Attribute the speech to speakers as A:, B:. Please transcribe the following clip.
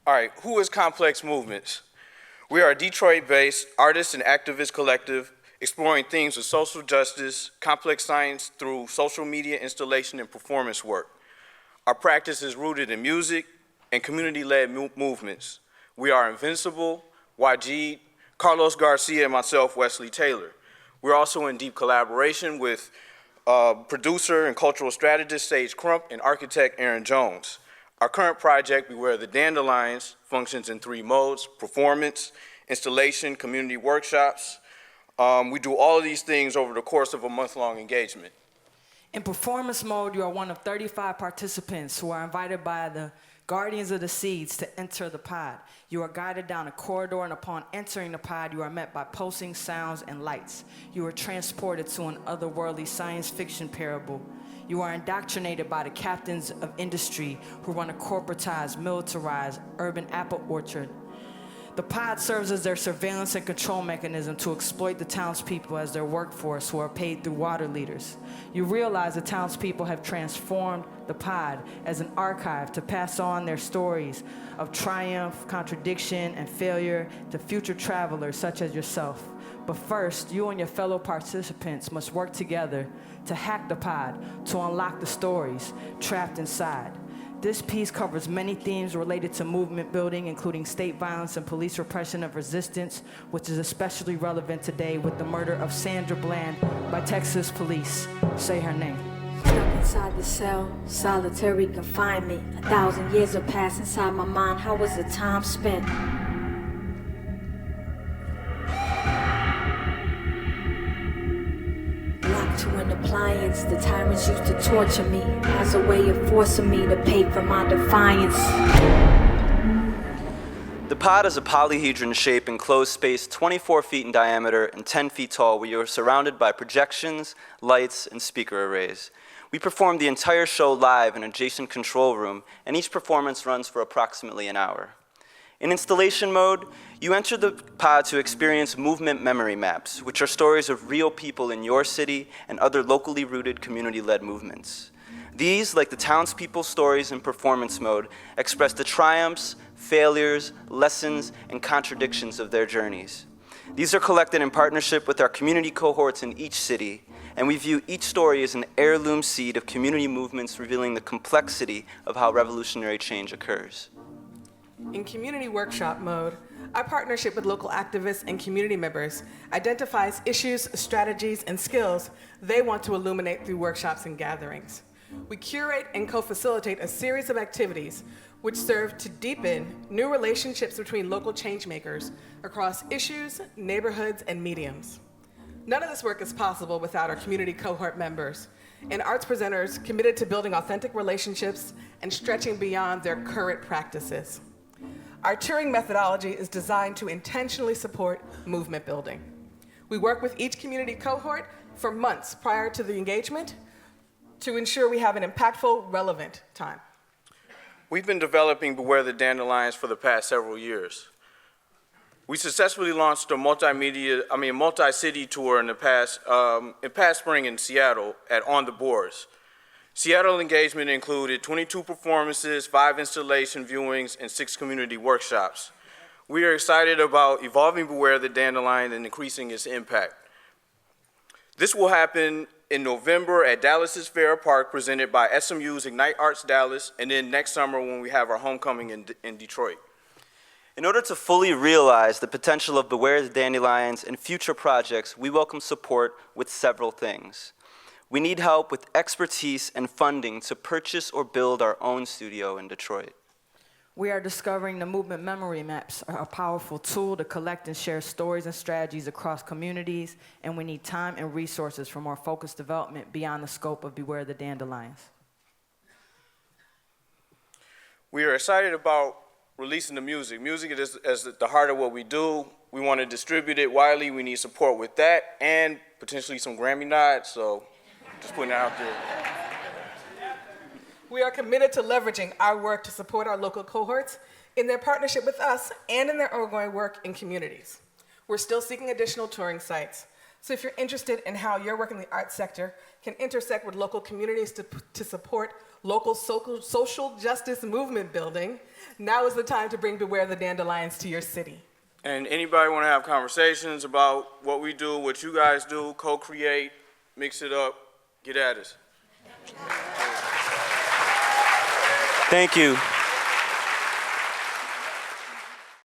A: All right, who is Complex Movements? We are a Detroit-based artist and activist collective exploring themes of social justice, complex science through social media installation and performance work. Our practice is rooted in music and community-led movements. We are Invincible, Wajid, Carlos Garcia, and myself, Wesley Taylor. We're also in deep collaboration with producer and cultural strategist Sage Crump and architect Aaron Jones. Our current project, Beware the Dandelions, functions in 3 modes: performance, installation, community workshops. We do all of these things over the course of a month-long engagement.
B: In performance mode, you are one of 35 participants who are invited by the Guardians of the Seeds to enter the pod. You are guided down a corridor, and upon entering the pod, you are met by pulsing sounds and lights. You are transported to an otherworldly science fiction parable. You are indoctrinated by the captains of industry who run a corporatized, militarized urban apple orchard. The pod serves as their surveillance and control mechanism to exploit the townspeople as their workforce who are paid through water leaders. You realize the townspeople have transformed the pod as an archive to pass on their stories of triumph, contradiction, and failure to future travelers such as yourself. But first, you and your fellow participants must work together to hack the pod, to unlock the stories trapped inside. This piece covers many themes related to movement building, including state violence and police repression of resistance, which is especially relevant today with the murder of Sandra Bland by Texas police. Say her name.
C: Stuck inside the cell, solitary confinement. 1,000 years have passed inside my mind. How was the time spent? Locked to an appliance, the tyrants used to torture me as a way of forcing me to pay for my defiance.
D: The pod is a polyhedron shape enclosed space 24 feet in diameter and 10 feet tall, where you are surrounded by projections, lights, and speaker arrays. We perform the entire show live in an adjacent control room, and each performance runs for approximately an hour. In installation mode, you enter the pod to experience movement memory maps, which are stories of real people in your city and other locally rooted community-led movements. These, like the townspeople stories in performance mode, express the triumphs, failures, lessons, and contradictions of their journeys. These are collected in partnership with our community cohorts in each city, and we view each story as an heirloom seed of community movements revealing the complexity of how revolutionary change occurs.
E: In community workshop mode, our partnership with local activists and community members identifies issues, strategies, and skills they want to illuminate through workshops and gatherings. We curate and co-facilitate a series of activities which serve to deepen new relationships between local changemakers across issues, neighborhoods, and mediums. None of this work is possible without our community cohort members and arts presenters committed to building authentic relationships and stretching beyond their current practices. Our touring methodology is designed to intentionally support movement building. We work with each community cohort for months prior to the engagement to ensure we have an impactful, relevant time.
A: We've been developing Beware the Dandelions for the past several years. We successfully launched a multi-city tour in past spring in Seattle at On the Boards. Seattle engagement included 22 performances, 5 installation viewings, and 6 community workshops. We are excited about evolving Beware the Dandelion and increasing its impact. This will happen in November at Dallas's Fair Park, presented by SMU's Ignite Arts Dallas, and then next summer when we have our homecoming in Detroit.
D: In order to fully realize the potential of Beware the Dandelions and future projects, we welcome support with several things. We need help with expertise and funding to purchase or build our own studio in Detroit.
B: We are discovering the movement memory maps are a powerful tool to collect and share stories and strategies across communities, and we need time and resources for more focused development beyond the scope of Beware the Dandelions.
A: We are excited about releasing the music. Music is at the heart of what we do. We want to distribute it widely. We need support with that and potentially some Grammy nods, so just putting it out there.
E: We are committed to leveraging our work to support our local cohorts in their partnership with us and in their ongoing work in communities. We're still seeking additional touring sites. So if you're interested in how your work in the arts sector can intersect with local communities to support local social justice movement building, now is the time to bring Beware the Dandelions to your city.
A: And anybody want to have conversations about what we do, what you guys do, co-create, mix it up, get at us.
D: Thank you.